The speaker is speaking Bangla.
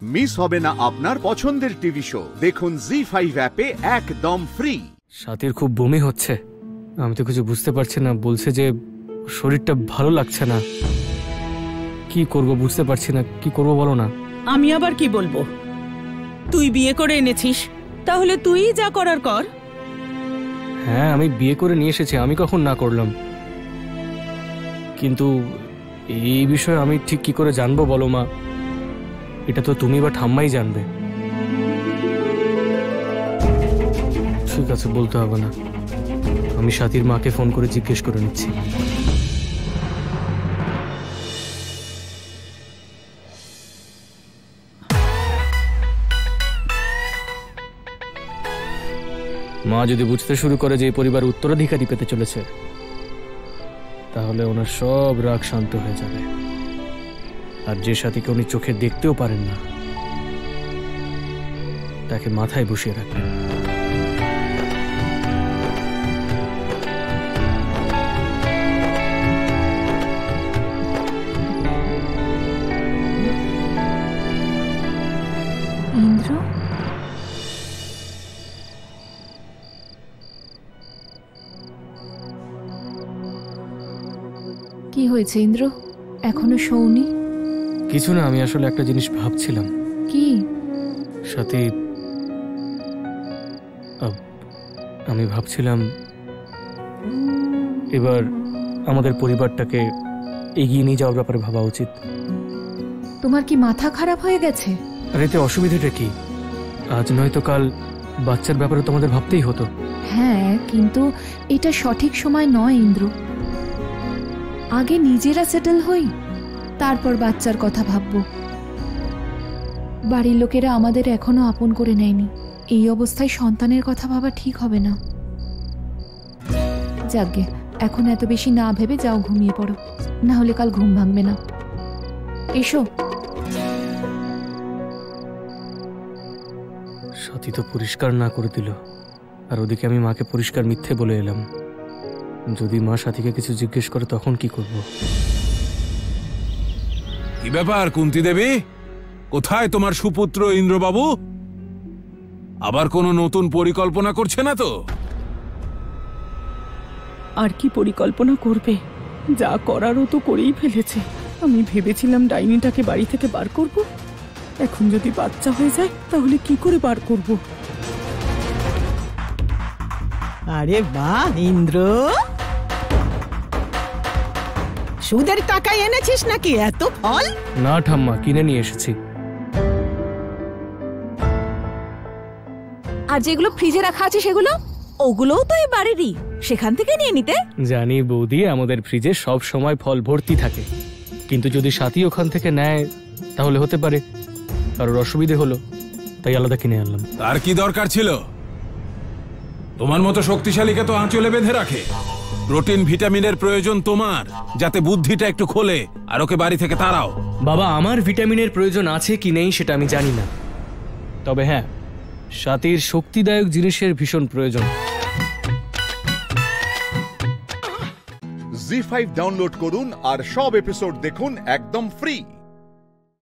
মিস হবে না আপনার পছন্দের টিভি শো। দেখুন জি5 অ্যাপে একদম ফ্রি। সাথীর খুব বমি হচ্ছে, আমি তো কিছু বুঝতে পারছি না। বলছে যে শরীরটা ভালো লাগছে না। কি করব বুঝতে পারছি না, কি করব বলো না। আমি আবার কি বলবো? তুই বিয়ে করে এনেছিস, তাহলে তুই যা করার কর। হ্যাঁ, আমি বিয়ে করে নিয়ে এসেছি, আমি কখন না করলাম? কিন্তু এই বিষয়ে আমি ঠিক কি করে জানবো বলো মা? এটা তো তুমি বা ঠাম্মাই জানবে। ঠিক আছে, বলতে হবে না। আমি সাথীর মাকে ফোন করে জিজ্ঞেস করে নিচ্ছি। মা যদি বুঝতে শুরু করে যে এই পরিবার উত্তরাধিকারী পেতে চলেছে, তাহলে ওনার সব রাগ শান্ত হয়ে যাবে। আর যে সাথীকে উনি চোখে দেখতেও পারেন না, তাকে মাথায় বসিয়ে রাখবেন। ইন্দ্র, কি হয়েছে ইন্দ্র? এখনো শোওনি? কিছু না, আমি আসলে একটা জিনিস ভাবছিলাম। কি? সাথী, আমি ভাবছিলাম এবার আমাদের পরিবারটাকে এগিয়ে নিয়ে যাওয়ার ব্যাপারে ভাবা উচিত। তোমার কি মাথা খারাপ হয়ে গেছে? আর এতে অসুবিধাটা কি? আজ নয়তো কাল বাচ্চার ব্যাপারে তোমাদের ভাবতেই হতো। হ্যাঁ, কিন্তু এটা সঠিক সময় নয় ইন্দ্র। আগে নিজেরা সেটেল হই, তারপর বাচ্চার কথা ভাববো। বাড়ির লোকেরা আমাদের এখনো আপন করে নেয়নি। এই অবস্থায় সন্তানের কথা ভাবা ঠিক হবে না। যাকগে, এখন এত বেশি না ভেবে যাও, ঘুমিয়ে পড়ো, না হলে কাল ঘুম ভাঙবে না। এসো। সাথী তো পরিষ্কার না করে দিল, আর ওদিকে আমি মাকে পরিষ্কার মিথ্যে বলে এলাম। যদি মা সাথীকে কিছু জিজ্ঞেস করে তখন কি করব? কি ব্যাপার কুন্তি দেবী? কোথায় তোমার সুপুত্র ইন্দ্রবাবু? আবার কোনো নতুন পরিকল্পনা করছে না তো? আর কি পরিকল্পনা করবে? যা করারও তো করেই ফেলেছে। আমি ভেবেছিলাম ডাইনিটাকে বাড়ি থেকে বার করব। এখন যদি বাচ্চা হয়ে যায় তাহলে কি করে বার করব? আরে বাহ ইন্দ্র, সুদের টাকায় এনেছিস নাকি এত ফল? না ঠাম্মা, কিনে নিয়ে এসেছি। আর যেগুলো ফ্রিজে রাখা আছে সেগুলো, ওগুলোও তো এই বাড়িরই, সেখান থেকে নিয়ে নিতে। জানি বৌদি, আমাদের ফ্রিজে সব সময় ফল ভর্তি থাকে, কিন্তু যদি সাথী ওখান থেকে নেয় তাহলে হতে পারে কারোর অসুবিধে হলো, তাই আলাদা কিনে আনলাম। তার কি দরকার ছিল? তোমার মতো শক্তিশালীকে তো আঁচলে বেঁধে রাখে। প্রোটিন ভিটামিনের প্রয়োজন তোমার, যাতে বুদ্ধিটা একটু খোলে, আর ওকে বাড়ি থেকে তাড়াও। বাবা, আমার ভিটামিনের প্রয়োজন আছে কি নেই সেটা আমি জানি না, তবে হ্যাঁ, সাথীর শক্তিদায়ক জিনিসের ভীষণ প্রয়োজন। জি5 ডাউনলোড করুন আর সব এপিসোড দেখুন একদম ফ্রি।